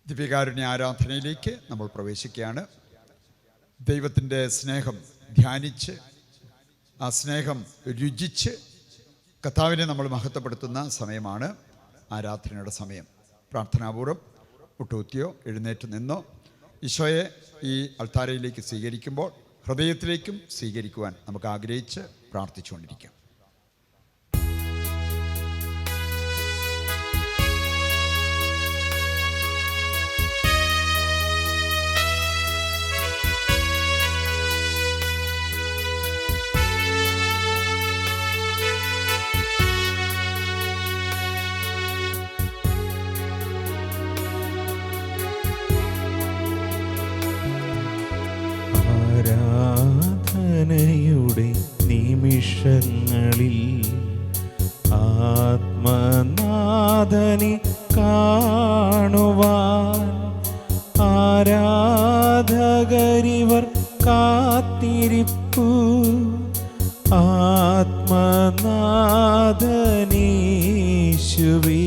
ദിവ്യകാരുണ്യ ആരാധനയിലേക്ക് നമ്മൾ പ്രവേശിക്കുകയാണ്. ദൈവത്തിൻ്റെ സ്നേഹം ധ്യാനിച്ച് ആ സ്നേഹം രുചിച്ച് കർത്താവിനെ നമ്മൾ മഹത്വപ്പെടുത്തുന്ന സമയമാണ് ആരാധനയുടെ സമയം. പ്രാർത്ഥനാപൂർവ്വം മുട്ടുകുത്തിയോ എഴുന്നേറ്റ് നിന്നോ ഈശോയെ ഈ അൾത്താരയിലേക്ക് സ്വീകരിക്കുമ്പോൾ ഹൃദയത്തിലേക്കും സ്വീകരിക്കുവാൻ നമുക്ക് ആഗ്രഹിച്ച് പ്രാർത്ഥിച്ചുകൊണ്ടിരിക്കാം. ആരാധനയുടെ നിമിഷങ്ങളിൽ ആത്മനാഥനെ കാണുവാൻ ആരാധകരിവർ കാത്തിരിപ്പു. ആത്മനാഥനീശുവേ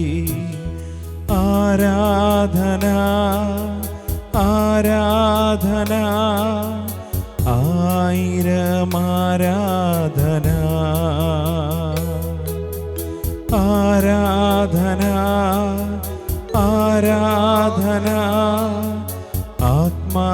ആരാധന ആരാധന ആയിരം ആരാധന ആരാധന ആരാധന ആത്മാവിലാരാധന.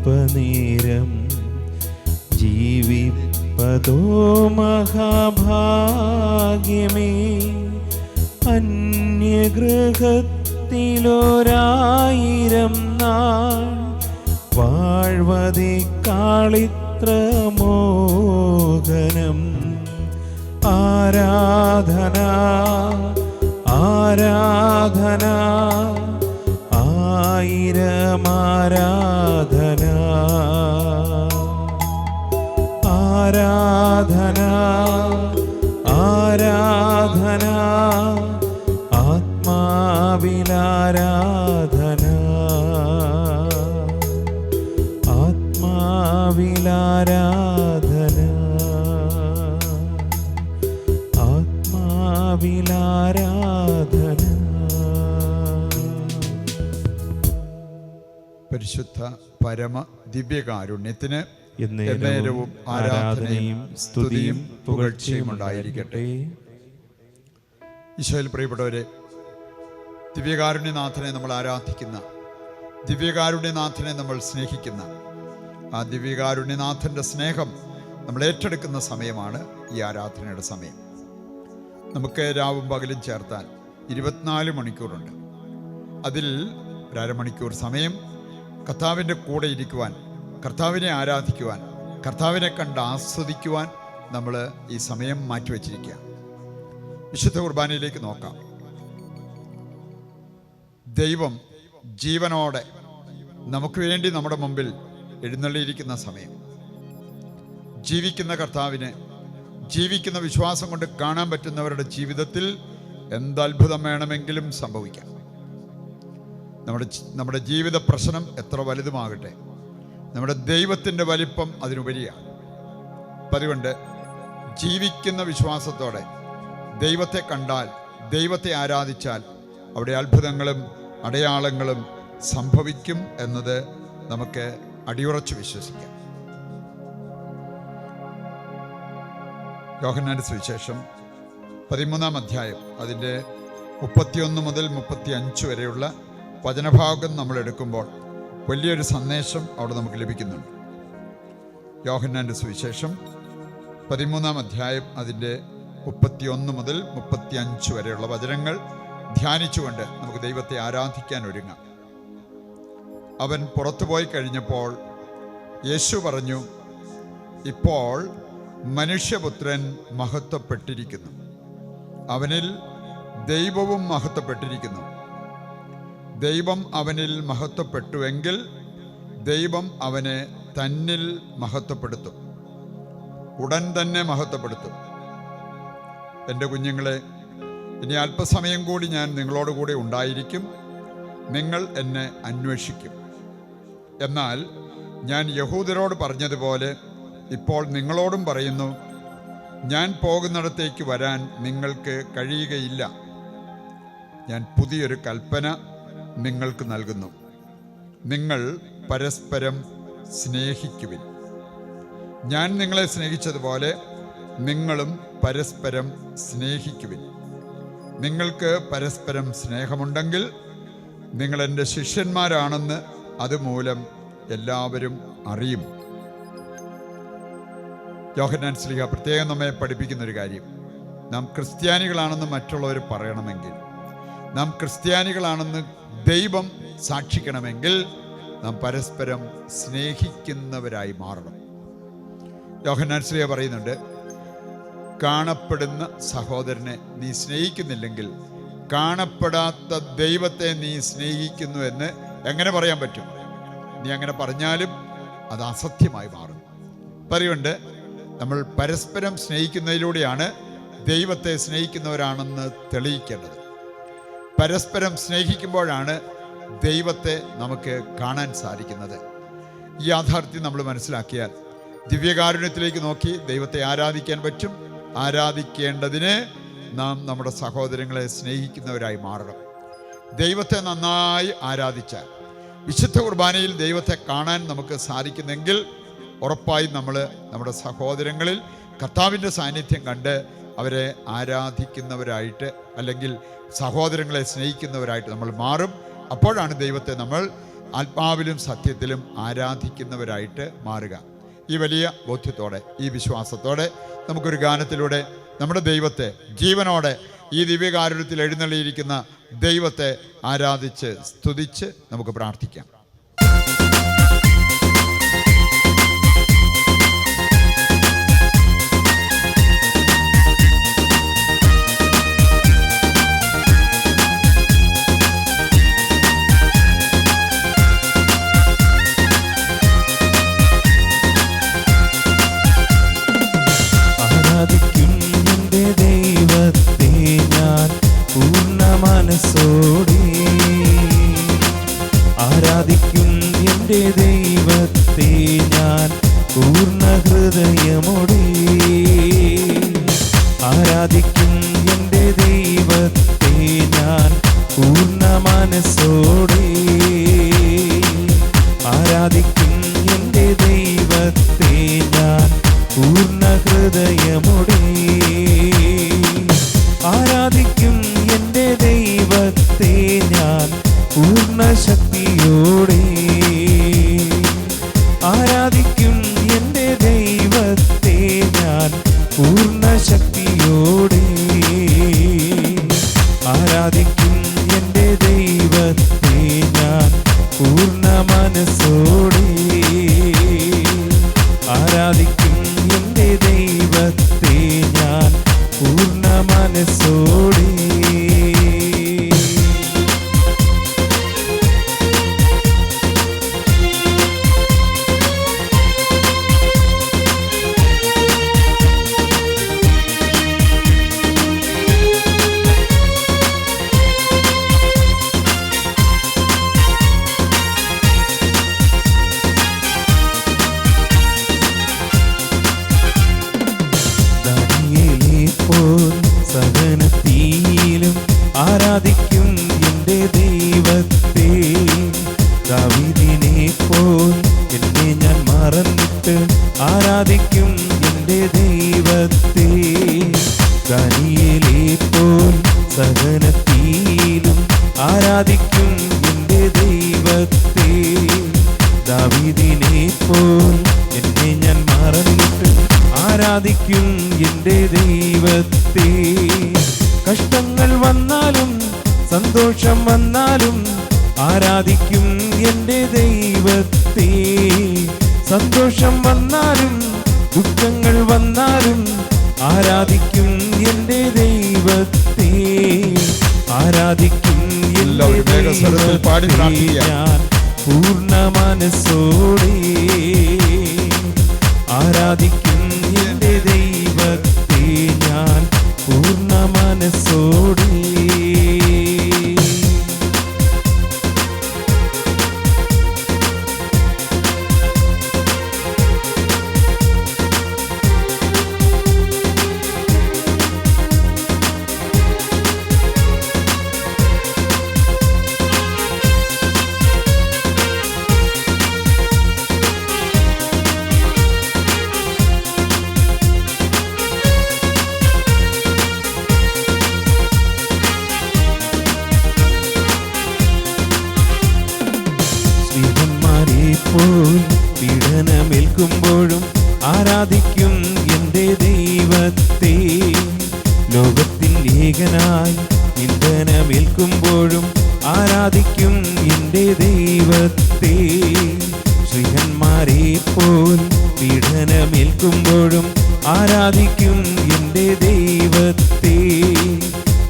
സന്നിധിയിലൽപ്പനേരം ജീവിപ്പതോ മഹാഭാഗ്യമേ. അന്യഗൃഹത്തിലൊരായിരം നാൾ വാഴ്വതേക്കാളിത്ര മോഹനം. ആരാധന ആരാധന ആയിരം ആരാധന ആരാധന ആരാധന ആത്മാവിലാരാധന ആത്മാവിലാരാധന ആത്മാവിലാരാധന. പരിശുദ്ധ പരമ ദിവ്യകാരുണ്യത്തിന് എന്നേരവും ആരാധനയും സ്തുതിയും പുകഴ്ചയും ഉണ്ടായിരിക്കട്ടെ. ഈശോയിൽ പ്രിയപ്പെട്ടവരെ, ദിവ്യകാരുണ്യനാഥനെ നമ്മൾ ആരാധിക്കുന്ന, ദിവ്യകാരുണ്യനാഥനെ നമ്മൾ സ്നേഹിക്കുന്ന, ആ ദിവ്യകാരുണ്യനാഥൻ്റെ സ്നേഹം നമ്മൾ ഏറ്റെടുക്കുന്ന സമയമാണ് ഈ ആരാധനയുടെ സമയം. നമുക്ക് രാവും പകലും ചേർത്താൽ 24 മണിക്കൂറുണ്ട്. അതിൽ ഒരമണിക്കൂർ സമയം കർത്താവിൻ്റെ കൂടെ ഇരിക്കുവാൻ, കർത്താവിനെ ആരാധിക്കുവാൻ, കർത്താവിനെ കണ്ട് ആസ്വദിക്കുവാൻ നമ്മൾ ഈ സമയം മാറ്റിവെച്ചിരിക്കുക. വിശുദ്ധ കുർബാനയിലേക്ക് നോക്കാം. ദൈവം ജീവനോടെ നമുക്ക് വേണ്ടി നമ്മുടെ മുമ്പിൽ എഴുന്നള്ളിയിരിക്കുന്ന സമയം. ജീവിക്കുന്ന കർത്താവിനെ ജീവിക്കുന്ന വിശ്വാസം കൊണ്ട് കാണാൻ പറ്റുന്നവരുടെ ജീവിതത്തിൽ എന്തത്ഭുതം വേണമെങ്കിലും സംഭവിക്കാം. നമ്മുടെ ജീവിത പ്രശ്നം എത്ര വലുതുമാകട്ടെ, നമ്മുടെ ദൈവത്തിൻ്റെ വലിപ്പം അതിനുപരിയാണ്. അപ്പം അതുകൊണ്ട് ജീവിക്കുന്ന വിശ്വാസത്തോടെ ദൈവത്തെ കണ്ടാൽ, ദൈവത്തെ ആരാധിച്ചാൽ അവിടെ അത്ഭുതങ്ങളും അടയാളങ്ങളും സംഭവിക്കും എന്നത് നമുക്ക് അടിയുറച്ച് വിശ്വസിക്കാം. യോഹന്നാന്റെ സുവിശേഷം 13-ാം അധ്യായം അതിൻ്റെ 31 മുതൽ 35 വരെയുള്ള വചനഭാഗം നമ്മൾ എടുക്കുമ്പോൾ വലിയൊരു സന്ദേശം അവിടെ നമുക്ക് ലഭിക്കുന്നുണ്ട്. യോഹന്നാന്റെ സുവിശേഷം 13-ാം അധ്യായം അതിൻ്റെ 31 മുതൽ 35 വരെയുള്ള വചനങ്ങൾ ധ്യാനിച്ചുകൊണ്ട് നമുക്ക് ദൈവത്തെ ആരാധിക്കാൻ ഒരുങ്ങാം. അവൻ പുറത്തുപോയി കഴിഞ്ഞപ്പോൾ യേശു പറഞ്ഞു, ഇപ്പോൾ മനുഷ്യപുത്രൻ മഹത്വപ്പെട്ടിരിക്കുന്നു, അവനിൽ ദൈവവും മഹത്വപ്പെട്ടിരിക്കുന്നു. ദൈവം അവനിൽ മഹത്വപ്പെട്ടുവെങ്കിൽ ദൈവം അവനെ തന്നിൽ മഹത്വപ്പെടുത്തും, ഉടൻ തന്നെ മഹത്വപ്പെടുത്തും. എൻ്റെ കുഞ്ഞുങ്ങളെ, ഇനി അല്പസമയം കൂടി ഞാൻ നിങ്ങളോട് കൂടെ ഉണ്ടായിരിക്കും. നിങ്ങൾ എന്നെ അന്വേഷിക്കും. എന്നാൽ ഞാൻ യഹൂദരോട് പറഞ്ഞതുപോലെ ഇപ്പോൾ നിങ്ങളോടും പറയുന്നു, ഞാൻ പോകുന്നിടത്തേക്ക് വരാൻ നിങ്ങൾക്ക് കഴിയുകയില്ല. ഞാൻ പുതിയൊരു കൽപ്പന നിങ്ങൾക്ക് നൽകുന്നു. നിങ്ങൾ പരസ്പരം സ്നേഹിക്കുവിൻ. ഞാൻ നിങ്ങളെ സ്നേഹിച്ചതുപോലെ നിങ്ങളും പരസ്പരം സ്നേഹിക്കുവിൻ. നിങ്ങൾക്ക് പരസ്പരം സ്നേഹമുണ്ടെങ്കിൽ നിങ്ങൾ എൻ്റെ ശിഷ്യന്മാരാണെന്ന് അതുമൂലം എല്ലാവരും അറിയും. യോഹന്നാൻ ശ്ലീഹ പ്രത്യേകം നമ്മെ പഠിപ്പിക്കുന്നൊരു കാര്യം, നാം ക്രിസ്ത്യാനികളാണെന്ന് മറ്റുള്ളവർ പറയണമെങ്കിൽ, നാം ക്രിസ്ത്യാനികളാണെന്ന് ദൈവം സാക്ഷിക്കണമെങ്കിൽ നാം പരസ്പരം സ്നേഹിക്കുന്നവരായി മാറണം. യോഹന്നാൻ ശ്ലീഹ പറയുന്നുണ്ട്, കാണപ്പെടുന്ന സഹോദരനെ നീ സ്നേഹിക്കുന്നില്ലെങ്കിൽ കാണപ്പെടാത്ത ദൈവത്തെ നീ സ്നേഹിക്കുന്നു എന്ന് എങ്ങനെ പറയാൻ പറ്റും? നീ അങ്ങനെ പറഞ്ഞാലും അത് അസത്യമായി മാറും. പറയുന്നുണ്ട്, നമ്മൾ പരസ്പരം സ്നേഹിക്കുന്നതിലൂടെയാണ് ദൈവത്തെ സ്നേഹിക്കുന്നവരാണെന്ന് തെളിയിക്കേണ്ടത്. പരസ്പരം സ്നേഹിക്കുമ്പോഴാണ് ദൈവത്തെ നമുക്ക് കാണാൻ സാധിക്കുന്നത്. ഈ യാഥാർത്ഥ്യം നമ്മൾ മനസ്സിലാക്കിയാൽ ദിവ്യകാരുണ്യത്തിലേക്ക് നോക്കി ദൈവത്തെ ആരാധിക്കാൻ പറ്റും. ആരാധിക്കേണ്ടതിന് നാം നമ്മുടെ സഹോദരങ്ങളെ സ്നേഹിക്കുന്നവരായി മാറണം. ദൈവത്തെ നന്നായി ആരാധിച്ചാൽ, വിശുദ്ധ കുർബാനയിൽ ദൈവത്തെ കാണാൻ നമുക്ക് സാധിക്കുന്നെങ്കിൽ ഉറപ്പായും നമ്മൾ നമ്മുടെ സഹോദരങ്ങളിൽ കർത്താവിൻ്റെ സാന്നിധ്യം കണ്ട് അവരെ ആരാധിക്കുന്നവരായിട്ട്, അല്ലെങ്കിൽ സഹോദരങ്ങളെ സ്നേഹിക്കുന്നവരായിട്ട് നമ്മൾ മാറും. അപ്പോഴാണ് ദൈവത്തെ നമ്മൾ ആത്മാവിലും സത്യത്തിലും ആരാധിക്കുന്നവരായിട്ട് മാറുക. ഈ വലിയ ബോധ്യത്തോടെ, ഈ വിശ്വാസത്തോടെ നമുക്കൊരു ഗാനത്തിലൂടെ നമ്മുടെ ദൈവത്തെ ജീവനോടെ, ഈ ദിവ്യകാരുണ്യത്തിൽ എഴുന്നള്ളിയിരിക്കുന്ന ദൈവത്തെ ആരാധിച്ച് സ്തുതിച്ച് നമുക്ക് പ്രാർത്ഥിക്കാം. ആരാധിക്കും എൻ്റെ ദൈവത്തെ ഞാൻ പൂർണ്ണ മനസ്സോടെ, ആരാധിക്കും എൻ്റെ ദൈവത്തെ ഞാൻ പൂർണ്ണ ഹൃദയമോടെ, ആരാധിക്കും എൻ്റെ ദൈവത്തെ ഞാൻ പൂർണ്ണ മനസ്സോടെ, ആരാധിക്കും എൻ്റെ ദൈവത്തെ ഞാൻ പൂർണ്ണ ഹൃദയമോടെ, ആരാധിക്കും എൻ്റെ ദൈവത്തെ ഞാൻ പൂർണ്ണ ശക്തിയോടെ, ആരാധിക്കും എൻ്റെ ദൈവത്തെ ഞാൻ പൂർണ്ണ ശക്തിയോടെ, ആരാധിക്കും എൻ്റെ ദൈവത്തെ ഞാൻ പൂർണ്ണ മനസ്സോടെ, ആരാധിക്കും എൻ്റെ ദൈവത്തെ ഞാൻ പൂർണ്ണ മനസ്സോടെ. സഹനത്തിലും ആരാധിക്കും എൻ്റെ ദൈവത്തെ, ദാവീദിനെ പോൽ എന്നെ ഞാൻ മറന്നിട്ട് ആരാധിക്കും എൻ്റെ ദൈവത്തെ, ദാനിയേലെ പോൽ സഹനത്തിലും ആരാധിക്കും എൻ്റെ ദൈവത്തെ, ദാവീദിനെ പോൽ എന്നെ ഞാൻ മറന്നിട്ട് ആരാധിക്കും എൻ്റെ ദൈവത്തെ. കഷ്ടങ്ങൾ വന്നാലും സന്തോഷം വന്നാലും ആരാധിക്കും എൻ്റെ ദൈവത്തെ, സന്തോഷം വന്നാലും ദുഃഖങ്ങൾ വന്നാലും ആരാധിക്കും എൻ്റെ ദൈവത്തെ, ആരാധിക്കും എൻ്റെ ദൈവത്തെ ഞാൻ പൂർണ്ണ മനസ്സോടെ, ആരാധിക്കും എൻ്റെ ദൈവത്തെ ഞാൻ പൂർണ്ണ മനസ്സോടെ. പീഡനമേൽക്കുമ്പോഴും ആരാധിക്കും എൻ്റെ ദൈവത്തെ, ലോകത്തിൽ ഏകനായി നിന്ദനമേൽക്കുമ്പോഴും ആരാധിക്കും എൻ്റെ ദൈവത്തെ, ശ്രീഹന്മാരെ പോൽ പീഡനമേൽക്കുമ്പോഴും ആരാധിക്കും എൻ്റെ ദൈവത്തെ,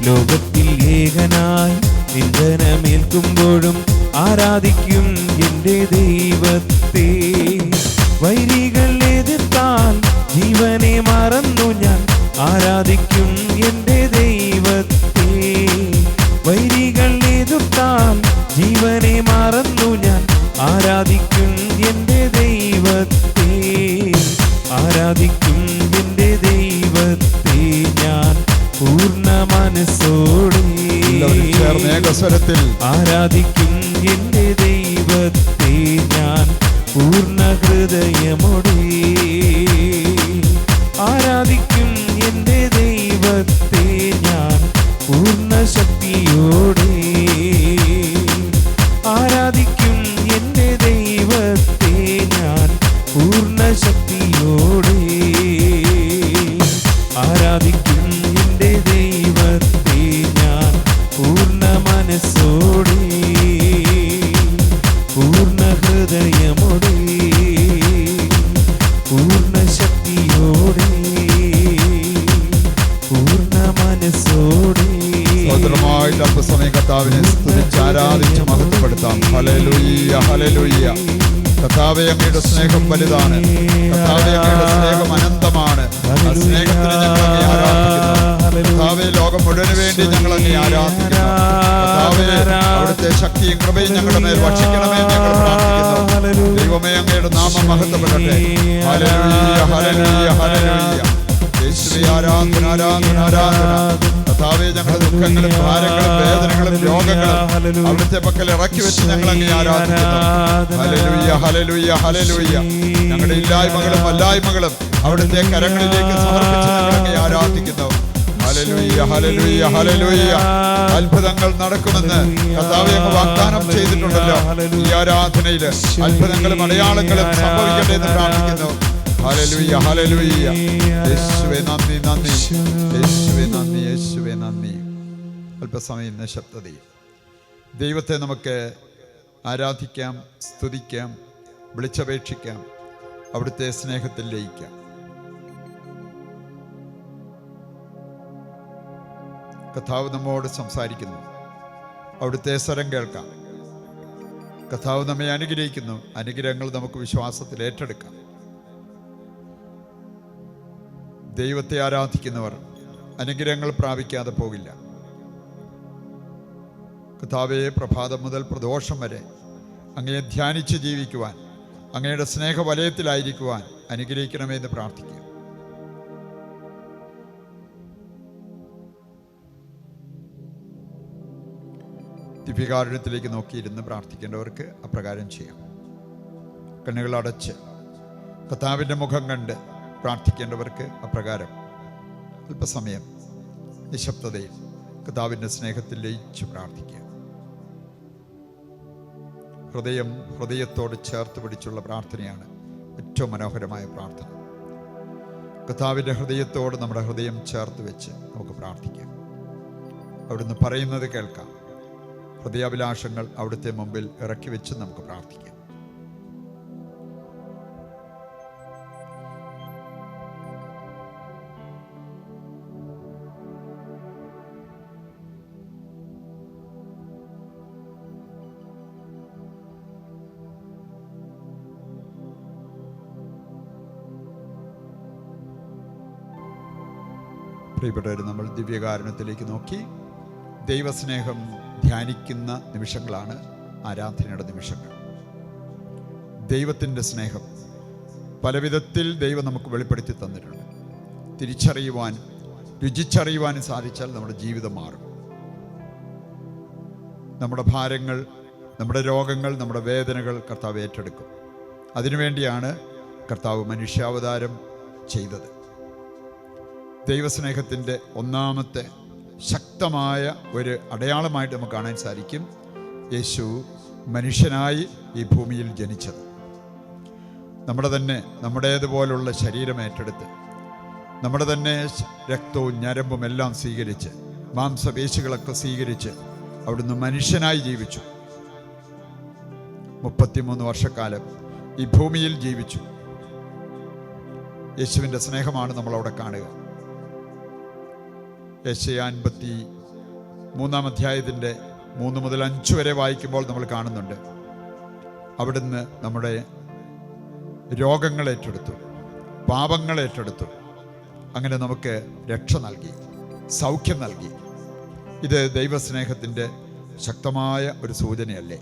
ലോകത്തിൽ ഏകനായി നിന്ദനമേൽക്കുമ്പോഴും ആരാധിക്കും എൻ്റെ ദൈവത്തെ. വൈരികൾ എതിർത്താൽ ജീവനെ മറന്നു ഞാൻ ആരാധിക്കും എൻ്റെ ദൈവത്തെ, വൈരികൾ എതിർത്താൽ ജീവനെ മറന്നു ഞാൻ ആരാധിക്കും എൻ്റെ ദൈവത്തെ, ആരാധിക്കും എൻ്റെ ദൈവത്തെ ഞാൻ പൂർണ്ണ മനസ്സോടെ, ആരാധിക്കും എൻ്റെ ദൈവത്തെ ഞാൻ പൂർണ്ണ ഹൃദയമോടെ, ആരാധിക്കും എൻ്റെ ദൈവത്തെ ഞാൻ പൂർണ്ണ ശക്തിയോടെ, ആരാധിക്കും എൻ്റെ ദൈവത്തെ ഞാൻ പൂർണ്ണ ശക്തിയോടെ, ആരാധിക്കും എൻ്റെ ദൈവത്തെ ഞാൻ പൂർണ്ണ മനസ്സോടെ, പൂർണ്ണ ഹൃദയമോടെ, പൂർണ്ണ ശക്തിയോടെ, പൂർണ്ണ മനസ്സോടെ. സ്വതന്ത്രമായിട്ട് അല്പസമയം കർത്താവിനെ സ്തുതിച്ച് ആരാധിച്ച് മഹത്വപ്പെടുത്താം. Hallelujah, hallelujah. കർത്താവേ, അങ്ങയുടെ സ്നേഹം വലുതാണ്, കർത്താവേ, അങ്ങയുടെ സ്നേഹം അനന്തമാണ്. ആ സ്നേഹത്തിന് ഞങ്ങൾ അങ്ങേ ആരാധിക്കുന്നു. കർത്താവേ, ലോകം മുഴുവന് വേണ്ടി ഞങ്ങൾ അങ്ങേ ആരാധിക്കുന്നു. കർത്താവേ, അവിടുത്തെ ശക്തിയും കൃപയും ഞങ്ങളുടെ മേൽ ഭക്ഷിക്കണമേ ഞങ്ങൾ പ്രാർത്ഥിക്കുന്നു. ദൈവമേ, അങ്ങയുടെ നാമം മഹത്വപ്പെടട്ടെ. Hallelujah, hallelujah, hallelujah. യേശുവേ, ആരാധന, ആരാധന, ആരാധന. കർത്താവേ, ഞങ്ങളുടെ ദുഃഖങ്ങളും ഭാരങ്ങളും വേദനകളും രോഗങ്ങളും അവിടുത്തെ പക്കൽ ഇറക്കി വെച്ച് ഞങ്ങൾ അങ്ങേ ആരാധിക്കുന്നു. Hallelujah, hallelujah, hallelujah. ഞങ്ങളുടെ ഇല്ലായ്മകളും വല്ലായ്മകളും അവിടുത്തെ കരങ്ങളിലേക്ക് സമർപ്പിച്ച് ഞങ്ങൾ അങ്ങേ ആരാധിക്കുന്നു. Hallelujah, hallelujah, hallelujah. അത്ഭുതങ്ങൾ നടക്കുമെന്ന് കർത്താവേ അങ്ങ് വാഗ്ദാനം ചെയ്തിട്ടുണ്ടല്ലോ. ഈ ആരാധനയിൽ അത്ഭുതങ്ങളും അടയാളങ്ങളും സംഭവിക്കട്ടെ എന്ന് പ്രാർത്ഥിക്കുന്നു. Hallelujah, hallelujah. യേശുവേ നന്ദി, നന്ദി. യേശുവേ നന്ദി, യേശുവേ നന്ദി. അല്പസമയം നിശബ്ദതയിൽ ദൈവത്തെ നമുക്ക് ആരാധിക്കാം, സ്തുതിക്കാം, വിളിച്ചപേക്ഷിക്കാം, അവിടുത്തെ സ്നേഹത്തിൽ ലയിക്കാം. കർത്താവ് നമ്മോട് സംസാരിക്കുന്നു, അവിടുത്തെ സ്വരം കേൾക്കാം. കർത്താവ് നമ്മെ അനുഗ്രഹിക്കുന്നു, അനുഗ്രഹങ്ങൾ നമുക്ക് വിശ്വാസത്തിൽ ഏറ്റെടുക്കാം. ദൈവത്തെ ആരാധിക്കുന്നവർ അനുഗ്രഹങ്ങൾ പ്രാപിക്കാതെ പോകില്ല. കർത്താവേ, പ്രഭാതം മുതൽ പ്രദോഷം വരെ അങ്ങയെ ധ്യാനിച്ച് ജീവിക്കുവാൻ, അങ്ങയുടെ സ്നേഹവലയത്തിലായിരിക്കുവാൻ അനുഗ്രഹിക്കണമെന്ന് പ്രാർത്ഥിക്കുക. ദിവ്യകാരുണ്യത്തിലേക്ക് നോക്കിയിരുന്ന് പ്രാർത്ഥിക്കേണ്ടവർക്ക് അപ്രകാരം ചെയ്യാം. കണ്ണുകൾ അടച്ച് കർത്താവിൻ്റെ മുഖം കണ്ട് പ്രാർത്ഥിക്കേണ്ടവർക്ക് അപ്രകാരം അല്പസമയം നിശബ്ദതയിൽ കർത്താവിൻ്റെ സ്നേഹത്തിൽ ലയിച്ച് പ്രാർത്ഥിക്കുക. ഹൃദയത്തോട് ചേർത്ത് പിടിച്ചുള്ള പ്രാർത്ഥനയാണ് ഏറ്റവും മനോഹരമായ പ്രാർത്ഥന. കർത്താവിൻ്റെ ഹൃദയത്തോട് നമ്മുടെ ഹൃദയം ചേർത്ത് വെച്ച് നമുക്ക് പ്രാർത്ഥിക്കാം. അവിടുന്ന് പറയുന്നത് കേൾക്കാം. ഹൃദയാഭിലാഷങ്ങൾ അവിടുത്തെ മുമ്പിൽ ഇറക്കി വെച്ച് നമുക്ക് പ്രാർത്ഥിക്കാം. പ്രിയപ്പെട്ടവർ, നമ്മൾ ദിവ്യകാരുണ്യത്തിലേക്ക് നോക്കി ദൈവസ്നേഹം ധ്യാനിക്കുന്ന നിമിഷങ്ങളാണ് ആരാധനയുടെ നിമിഷങ്ങൾ. ദൈവത്തിൻ്റെ സ്നേഹം പലവിധത്തിൽ ദൈവം നമുക്ക് വെളിപ്പെടുത്തി തന്നിട്ടുണ്ട്. തിരിച്ചറിയുവാനും രുചിച്ചറിയുവാനും സാധിച്ചാൽ നമ്മുടെ ജീവിതം മാറും. നമ്മുടെ ഭാരങ്ങൾ, നമ്മുടെ രോഗങ്ങൾ, നമ്മുടെ വേദനകൾ കർത്താവ് ഏറ്റെടുക്കും. അതിനുവേണ്ടിയാണ് കർത്താവ് മനുഷ്യാവതാരം ചെയ്തത്. ദൈവസ്നേഹത്തിൻ്റെ ഒന്നാമത്തെ ശക്തമായ ഒരു അടയാളമായിട്ട് നമുക്ക് കാണാൻ സാധിക്കും യേശു മനുഷ്യനായി ഈ ഭൂമിയിൽ ജനിച്ചത്. നമ്മുടേതുപോലുള്ള ശരീരം ഏറ്റെടുത്ത് നമ്മുടെ തന്നെ രക്തവും ഞരമ്പും എല്ലാം സ്വീകരിച്ച് മാംസപേശികളൊക്കെ സ്വീകരിച്ച് അവിടുന്ന് മനുഷ്യനായി ജീവിച്ചു. 33 വർഷക്കാലം ഈ ഭൂമിയിൽ ജീവിച്ചു. യേശുവിൻ്റെ സ്നേഹമാണ് നമ്മളവിടെ കാണുക. യെശയ്യാ 53 അധ്യായത്തിൻ്റെ 3 മുതൽ 5 വരെ വായിക്കുമ്പോൾ നമ്മൾ കാണുന്നുണ്ട്, അവിടുന്ന് നമ്മുടെ രോഗങ്ങൾ ഏറ്റെടുത്തു, പാപങ്ങൾ ഏറ്റെടുത്തു. അങ്ങനെ നമുക്ക് രക്ഷ നൽകി, സൗഖ്യം നൽകി. ഇത് ദൈവസ്നേഹത്തിൻ്റെ ശക്തമായ ഒരു സൂചനയല്ലേ?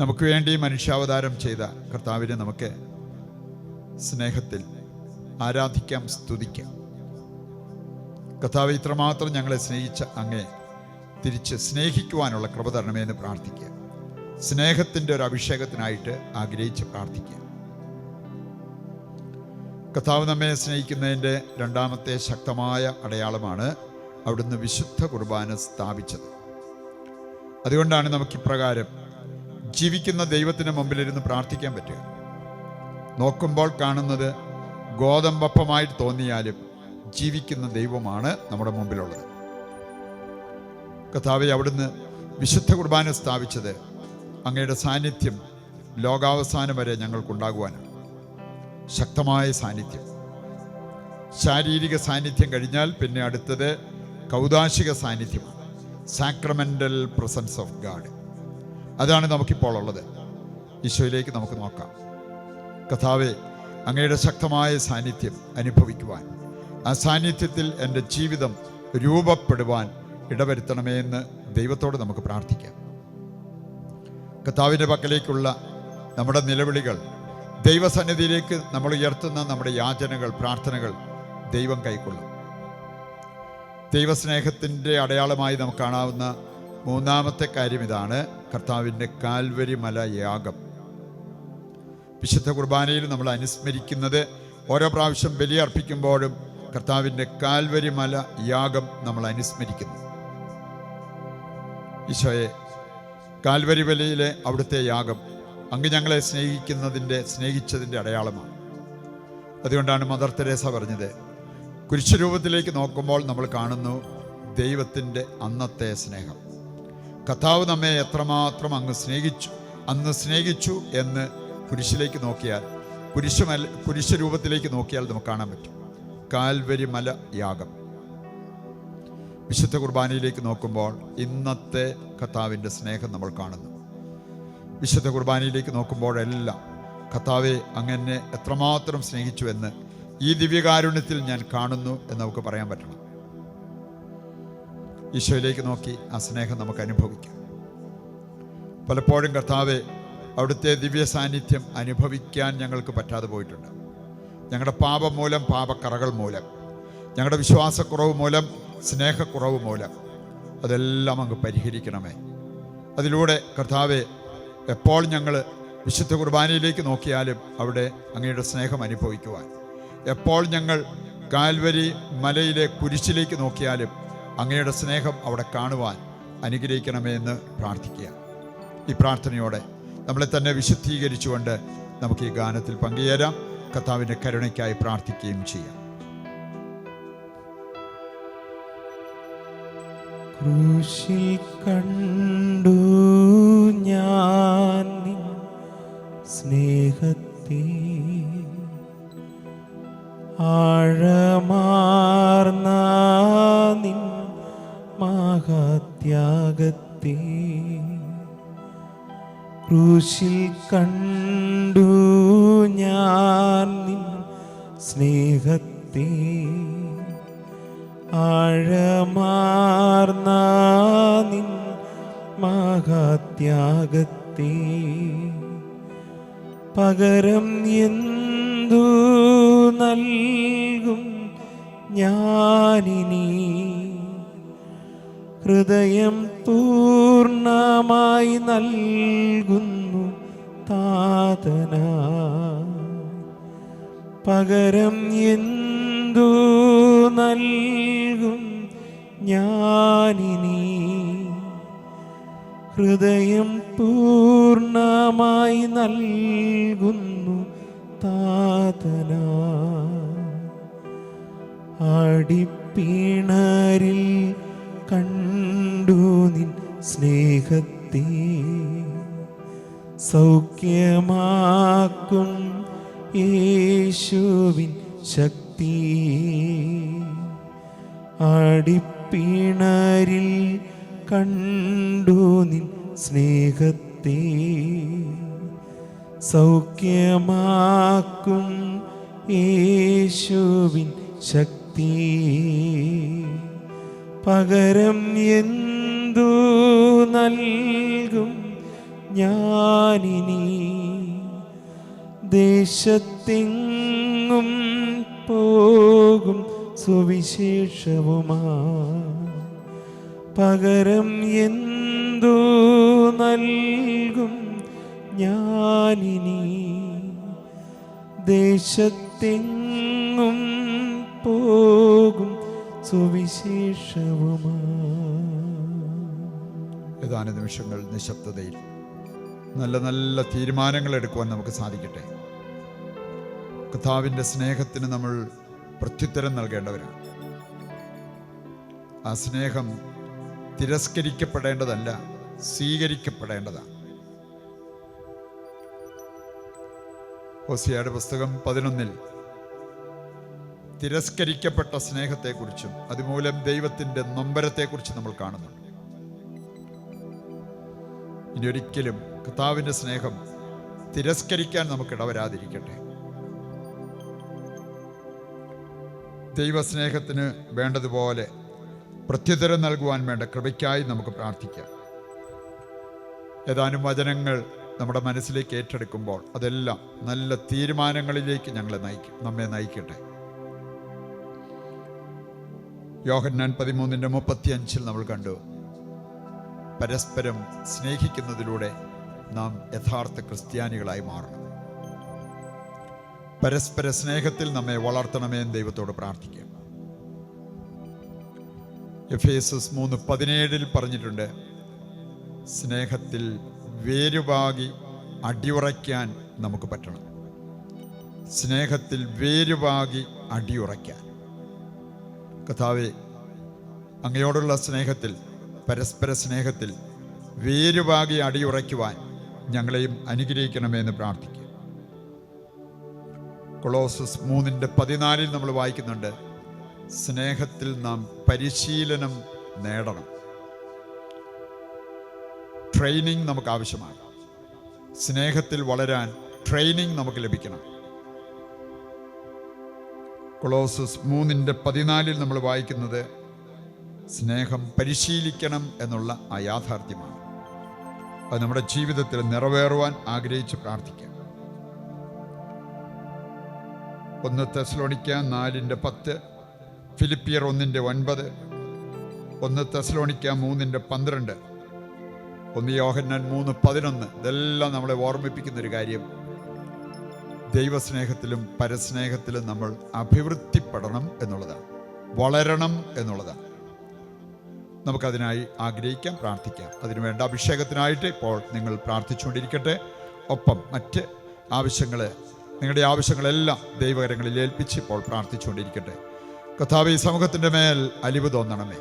നമുക്ക് വേണ്ടി മനുഷ്യാവതാരം ചെയ്ത കർത്താവിനെ നമുക്ക് സ്നേഹത്തിൽ ആരാധിക്കാം, സ്തുതിക്കാം. കർത്താവ്, ഇത്രമാത്രം ഞങ്ങളെ സ്നേഹിച്ച അങ്ങേ തിരിച്ച് സ്നേഹിക്കുവാനുള്ള കൃപ തരണമേ എന്ന് പ്രാർത്ഥിക്കുക. സ്നേഹത്തിൻ്റെ ഒരു അഭിഷേകത്തിനായിട്ട് ആഗ്രഹിച്ച് പ്രാർത്ഥിക്കുക. കർത്താവ് നമ്മെ സ്നേഹിക്കുന്നതിൻ്റെ രണ്ടാമത്തെ ശക്തമായ അടയാളമാണ് അവിടുന്ന് വിശുദ്ധ കുർബാന സ്ഥാപിച്ചത്. അതുകൊണ്ടാണ് നമുക്കിപ്രകാരം ജീവിക്കുന്ന ദൈവത്തിന് മുമ്പിലിരുന്ന് പ്രാർത്ഥിക്കാൻ പറ്റുക. നോക്കുമ്പോൾ കാണുന്നത് ഗോതമ്പപ്പമായിട്ട് തോന്നിയാലും ജീവിക്കുന്ന ദൈവമാണ് നമ്മുടെ മുമ്പിലുള്ളത്. കർത്താവേ, അവിടുന്ന് വിശുദ്ധ കുർബാന സ്ഥാപിച്ചത് അങ്ങയുടെ സാന്നിധ്യം ലോകാവസാനം വരെ ഞങ്ങൾക്കുണ്ടാകുവാനാണ്. ശക്തമായ സാന്നിധ്യം, ശാരീരിക സാന്നിധ്യം കഴിഞ്ഞാൽ പിന്നെ അടുത്തത് കൗദാശിക സാന്നിധ്യമാണ്, സാക്രമെൻ്റൽ പ്രസൻസ് ഓഫ് ഗാഡ്. അതാണ് നമുക്കിപ്പോൾ ഉള്ളത്. ഈശോയിലേക്ക് നമുക്ക് നോക്കാം. കർത്താവേ, അങ്ങയുടെ ശക്തമായ സാന്നിധ്യം അനുഭവിക്കുവാൻ, ആ സാന്നിധ്യത്തിൽ എൻ്റെ ജീവിതം രൂപപ്പെടുവാൻ ഇടവരുത്തണമേ എന്ന് ദൈവത്തോട് നമുക്ക് പ്രാർത്ഥിക്കാം. കർത്താവിൻ്റെ പക്കലേക്കുള്ള നമ്മുടെ നിലവിളികൾ, ദൈവസന്നിധിയിലേക്ക് നമ്മൾ ഉയർത്തുന്ന നമ്മുടെ യാചനകൾ, പ്രാർത്ഥനകൾ ദൈവം കൈക്കൊള്ളും. ദൈവസ്നേഹത്തിൻ്റെ അടയാളമായി നമുക്ക് കാണാവുന്ന മൂന്നാമത്തെ കാര്യം ഇതാണ്, കർത്താവിൻ്റെ കാൽവരി മല യാഗം. വിശുദ്ധ കുർബാനയിൽ നമ്മൾ അനുസ്മരിക്കുന്നത്, ഓരോ പ്രാവശ്യം ബലിയർപ്പിക്കുമ്പോഴും കർത്താവിൻ്റെ കാൽവരി മല യാഗം നമ്മൾ അനുസ്മരിക്കുന്നു. ഈശോയെ, കാൽവരി ബലിയിലെ അവിടുത്തെ യാഗം അങ്ങ് ഞങ്ങളെ സ്നേഹിച്ചതിൻ്റെ അടയാളമാണ്. അതുകൊണ്ടാണ് മദർ തെരേസ പറഞ്ഞത്, കുരിശുരൂപത്തിലേക്ക് നോക്കുമ്പോൾ നമ്മൾ കാണുന്നു ദൈവത്തിൻ്റെ അന്നത്തെ സ്നേഹം. കർത്താവ് നമ്മെ എത്രമാത്രം അന്ന് സ്നേഹിച്ചു എന്ന് കുരിശിലേക്ക് നോക്കിയാൽ, കുരിശ് രൂപത്തിലേക്ക് നോക്കിയാൽ നമുക്ക് കാണാൻ പറ്റും. കാൽവരി മല യാഗം. വിശുദ്ധ കുർബാനയിലേക്ക് നോക്കുമ്പോൾ ഇന്നത്തെ കർത്താവിൻ്റെ സ്നേഹം നമ്മൾ കാണുന്നു. വിശുദ്ധ കുർബാനയിലേക്ക് നോക്കുമ്പോഴെല്ലാം കർത്താവെ, അങ്ങനെ എത്രമാത്രം സ്നേഹിച്ചു എന്ന് ഈ ദിവ്യകാരുണ്യത്തിൽ ഞാൻ കാണുന്നു എന്ന് നമുക്ക് പറയാൻ പറ്റണം. ഈശോയിലേക്ക് നോക്കി ആ സ്നേഹം നമുക്ക് അനുഭവിക്കാം. പലപ്പോഴും കർത്താവെ, അവിടുത്തെ ദിവ്യ സാന്നിധ്യം അനുഭവിക്കാൻ ഞങ്ങൾക്ക് പറ്റാതെ പോയിട്ടുണ്ട്. ഞങ്ങളുടെ പാപം മൂലം, പാപക്കറകൾ മൂലം, ഞങ്ങളുടെ വിശ്വാസക്കുറവ് മൂലം, സ്നേഹക്കുറവ് മൂലം. അതെല്ലാം അങ്ങ് പരിഹരിക്കണമേ. അതിലൂടെ കർത്താവെ, എപ്പോൾ ഞങ്ങൾ വിശുദ്ധ കുർബാനയിലേക്ക് നോക്കിയാലും അവിടെ അങ്ങയുടെ സ്നേഹം അനുഭവിക്കുവാൻ, എപ്പോൾ ഞങ്ങൾ കാൽവരി മലയിലെ കുരിശിലേക്ക് നോക്കിയാലും അങ്ങയുടെ സ്നേഹം അവിടെ കാണുവാൻ അനുഗ്രഹിക്കണമേ എന്ന് പ്രാർത്ഥിക്കുക. ഈ പ്രാർത്ഥനയോടെ നമ്മളെ തന്നെ വിശുദ്ധീകരിച്ചുകൊണ്ട് നമുക്ക് ഈ ഗാനത്തിൽ പങ്കുചേരാം. കർത്താവിൻ്റെ കരുണയ്ക്കായി പ്രാർത്ഥിക്കുകയും ചെയ്യാം. ക്രൂശിൽ കണ്ടു ഞാൻ നിൻ സ്നേഹത്തെ, ആഴമാർന്ന നിൻ മഹാത്യാഗത്തെ. ക്രൂശിൽ കണ്ടു ഞാൻ നിൻ സ്നേഹത്തെ, ആഴമാർന്ന നിൻ മഹാത്യാഗത്തെ പകരം എന്തു നൽകും ഞാനിനി? ഹൃദയം പൂർണ്ണമായി നൽകുന്നു താതനാ. പകരം എന്തു നൽകും ഞാനിനി? ഹൃദയം പൂർണ്ണമായി നൽകുന്നു താതനാ. ആടിപ്പിണരിൽ കണ്ടു നിൻ സ്നേഹത്തെ സൗഖ്യമാക്കും യേശുവിൻ ശക്തി. ആടിപ്പിണരിൽ കണ്ടു നിൻ സ്നേഹത്തെ സൗഖ്യമാക്കും യേശുവിൻ ശക്തി. പകരം എന്തു നൽകും ഞാനിനി? ദേശത്തെങ്ങും പോകും സുവിശേഷവുമാ. പകരം എന്തു നൽകും ഞാനിനി? ദേശത്തെങ്ങും പോകും സുവിശേഷവുമാ. ഏതാനും നിമിഷങ്ങൾ നിശബ്ദതയിൽ നല്ല നല്ല തീരുമാനങ്ങൾ എടുക്കുവാൻ നമുക്ക് സാധിക്കട്ടെ. കർത്താവിൻ്റെ സ്നേഹത്തിന് നമ്മൾ പ്രത്യുത്തരം നൽകേണ്ടവരാണ്. ആ സ്നേഹം തിരസ്കരിക്കപ്പെടേണ്ടതല്ല, സ്വീകരിക്കപ്പെടേണ്ടതാണ്. ഹോസിയയുടെ പുസ്തകം 11 തിരസ്കരിക്കപ്പെട്ട സ്നേഹത്തെക്കുറിച്ചും അതുമൂലം ദൈവത്തിൻ്റെ നൊമ്പരത്തെക്കുറിച്ചും നമ്മൾ കാണുന്നുണ്ട്. ഇനി ഒരിക്കലും കർത്താവിൻ്റെ സ്നേഹം തിരസ്കരിക്കാൻ നമുക്കിടവരാതിരിക്കട്ടെ. ദൈവസ്നേഹത്തിന് വേണ്ടതുപോലെ പ്രത്യുത്തരം നൽകുവാൻ വേണ്ട കൃപയ്ക്കായി നമുക്ക് പ്രാർത്ഥിക്കാം. ഏതാനും വചനങ്ങൾ നമ്മുടെ മനസ്സിലേക്ക് ഏറ്റെടുക്കുമ്പോൾ അതെല്ലാം നല്ല തീരുമാനങ്ങളിലേക്ക് നമ്മെ നയിക്കട്ടെ. യോഹന്നാൻ 13:35 നമ്മൾ കണ്ടു, പരസ്പരം സ്നേഹിക്കുന്നതിലൂടെ നാം യഥാർത്ഥ ക്രിസ്ത്യാനികളായി മാറണം. പരസ്പര സ്നേഹത്തിൽ നമ്മെ വളർത്തണമേ എന്ന് ദൈവത്തോട് പ്രാർത്ഥിക്കാം. എഫേസസ് 3:17 പറഞ്ഞിട്ടുണ്ട്, സ്നേഹത്തിൽ വേരുപാകി അടിയുറയ്ക്കാൻ നമുക്ക് പറ്റണം. സ്നേഹത്തിൽ വേരുപാകി അടിയുറയ്ക്കാൻ. കർത്താവേ, അങ്ങയോടുള്ള സ്നേഹത്തിൽ, പരസ്പര സ്നേഹത്തിൽ വേരുപാകി അടിയുറയ്ക്കുവാൻ ഞങ്ങളെയും അനുഗ്രഹിക്കണമേ എന്ന് പ്രാർത്ഥിക്കുക. കൊളോസസ് 3:14 നമ്മൾ വായിക്കുന്നുണ്ട്, സ്നേഹത്തിൽ നാം പരിശീലനം നേടണം. ട്രെയിനിങ് നമുക്ക് ആവശ്യമാണ്. സ്നേഹത്തിൽ വളരാൻ ട്രെയിനിങ് നമുക്ക് ലഭിക്കണം. കൊളോസസ് 3:14 നമ്മൾ വായിക്കുന്നത് സ്നേഹം പരിശീലിക്കണം എന്നുള്ള ആ യാഥാർത്ഥ്യമാണ്. അത് നമ്മുടെ ജീവിതത്തിൽ നിറവേറുവാൻ ആഗ്രഹിച്ച് പ്രാർത്ഥിക്കാം. 1 തെസ്സലോനിക്ക 4:10, ഫിലിപ്പിയർ 1:9, 1 തെസ്സലോനിക്ക 3:12, 1 യോഹന്നാൻ 3:11. ഇതെല്ലാം നമ്മളെ ഓർമ്മിപ്പിക്കുന്നൊരു കാര്യം, ദൈവസ്നേഹത്തിലും പരസ്നേഹത്തിലും നമ്മൾ അഭിവൃദ്ധിപ്പെടണം എന്നുള്ളതാണ്, വളരണം എന്നുള്ളതാണ്. നമുക്കതിനായി ആഗ്രഹിക്കാം, പ്രാർത്ഥിക്കാം. അതിനുവേണ്ട അഭിഷേകത്തിനായിട്ട് ഇപ്പോൾ നിങ്ങൾ പ്രാർത്ഥിച്ചുകൊണ്ടിരിക്കട്ടെ. ഒപ്പം മറ്റ് ആവശ്യങ്ങൾ, നിങ്ങളുടെ ആവശ്യങ്ങളെല്ലാം ദൈവകരങ്ങളിൽ ഏൽപ്പിച്ച് ഇപ്പോൾ പ്രാർത്ഥിച്ചുകൊണ്ടിരിക്കട്ടെ. കർത്താവേ, ഈ സമൂഹത്തിൻ്റെ മേൽ അലിവ് തോന്നണമേ.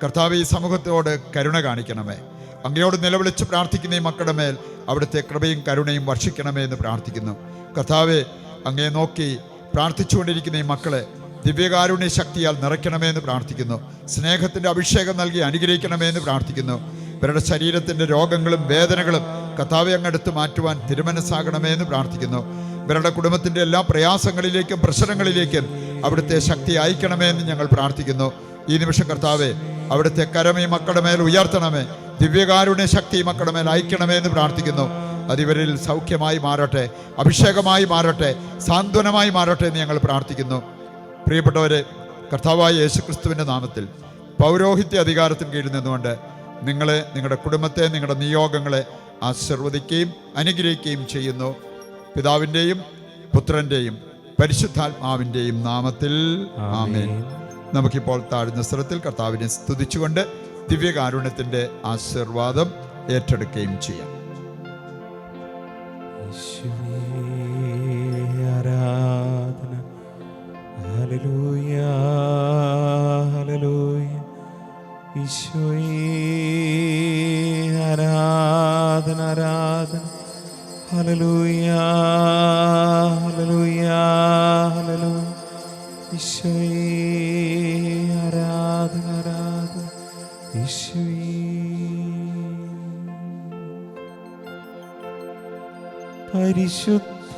കർത്താവേ, ഈ സമൂഹത്തോട് കരുണ കാണിക്കണമേ. അങ്ങയോട് നിലവിളിച്ച് പ്രാർത്ഥിക്കുന്ന ഈ മക്കളുടെ മേൽ അവിടുത്തെ കൃപയും കരുണയും വർഷിക്കണമേ എന്ന് പ്രാർത്ഥിക്കുന്നു. കർത്താവേ, അങ്ങയെ നോക്കി പ്രാർത്ഥിച്ചുകൊണ്ടിരിക്കുന്ന ഈ മക്കളെ ദിവ്യകാരുണ്യ ശക്തിയാൽ നിറയ്ക്കണമേ എന്ന് പ്രാർത്ഥിക്കുന്നു. സ്നേഹത്തിൻ്റെ അഭിഷേകം നൽകി അനുഗ്രഹിക്കണമേ എന്ന് പ്രാർത്ഥിക്കുന്നു. ഇവരുടെ ശരീരത്തിൻ്റെ രോഗങ്ങളും വേദനകളും കർത്താവേ അങ്ങെടുത്ത് മാറ്റുവാൻ തിരുമനസ്സാകണമേ എന്ന് പ്രാർത്ഥിക്കുന്നു. ഇവരുടെ കുടുംബത്തിൻ്റെ എല്ലാ പ്രയാസങ്ങളിലേക്കും പ്രശ്നങ്ങളിലേക്കും അവിടുത്തെ ശക്തി അയക്കണമേ എന്ന് ഞങ്ങൾ പ്രാർത്ഥിക്കുന്നു. ഈ നിമിഷം കർത്താവേ, അവിടുത്തെ കരം ഈ മക്കളുടെ മേൽ ഉയർത്തണമേ. ദിവ്യകാരുണ്യ ശക്തി ഈ മക്കളുടെ മേൽ അയക്കണമേ എന്ന് പ്രാർത്ഥിക്കുന്നു. അതിവരിൽ സൗഖ്യമായി മാറട്ടെ, അഭിഷേകമായി മാറട്ടെ, സാന്ത്വനമായി മാറട്ടെ എന്ന് ഞങ്ങൾ പ്രാർത്ഥിക്കുന്നു. പ്രിയപ്പെട്ടവരെ, കർത്താവായ യേശുക്രിസ്തുവിൻ്റെ നാമത്തിൽ പൗരോഹിത്യ അധികാരത്തിന് കീഴിൽ നിന്നുകൊണ്ട് നിങ്ങളെ, നിങ്ങളുടെ കുടുംബത്തെ, നിങ്ങളുടെ നിയോഗങ്ങളെ ആശീർവദിക്കുകയും അനുഗ്രഹിക്കുകയും ചെയ്യുന്നു. പിതാവിൻ്റെയും പുത്രൻ്റെയും പരിശുദ്ധാത്മാവിൻ്റെയും നാമത്തിൽ ആമേൻ. നമുക്കിപ്പോൾ താഴ്ന്ന സ്വരത്തിൽ കർത്താവിനെ സ്തുതിച്ചുകൊണ്ട് ദിവ്യകാരുണ്യത്തിൻ്റെ ആശീർവാദം ഏറ്റെടുക്കുകയും ചെയ്യാം. ആരാധന. Hallelujah, hallelujah. ഈശോയേ ആരാധന, ആരാധന. Hallelujah, hallelujah, hallelujah. ഈശോയേ ആരാധന, ആരാധന. ഈശോയേ പരിശുദ്ധ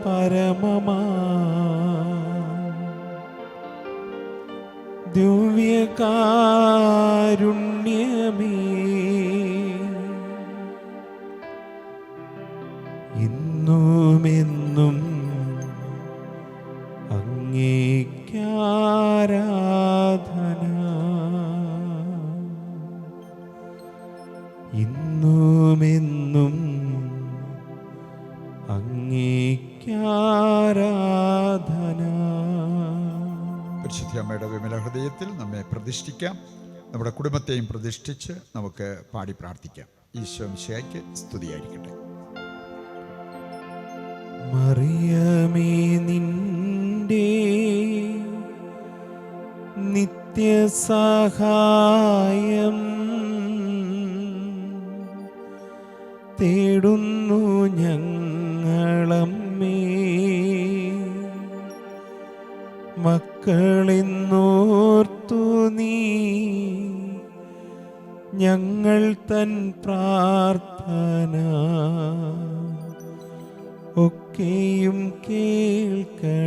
പരമമാ ദിവ്യകാരുണ്യമേ, ഇന്നുമെന്നും അങ്ങേക്കാരാധന. ഇന്നുമെന്നും അങ്ങേക്കാരാധന. പരിശുദ്ധ അമ്മയുടെ വിമല ഹൃദയത്തിൽ നമ്മെ പ്രതിഷ്ഠിക്കാം. നമ്മുടെ കുടുംബത്തെയും പ്രതിഷ്ഠിച്ച് നമുക്ക് പാടി പ്രാർത്ഥിക്കാം. ഈശോ മിശിഹായ്ക്ക് സ്തുതിയായിരിക്കട്ടെ. മറിയമേ, നിന്റെ നിത്യസഹായം തേടുന്നു ഞങ്ങളമ്മേ. മക്കളെന്നോർത്തു നീ ഞങ്ങൾ തൻ പ്രാർത്ഥന ഒക്കെയും കേൾക്കണമേ.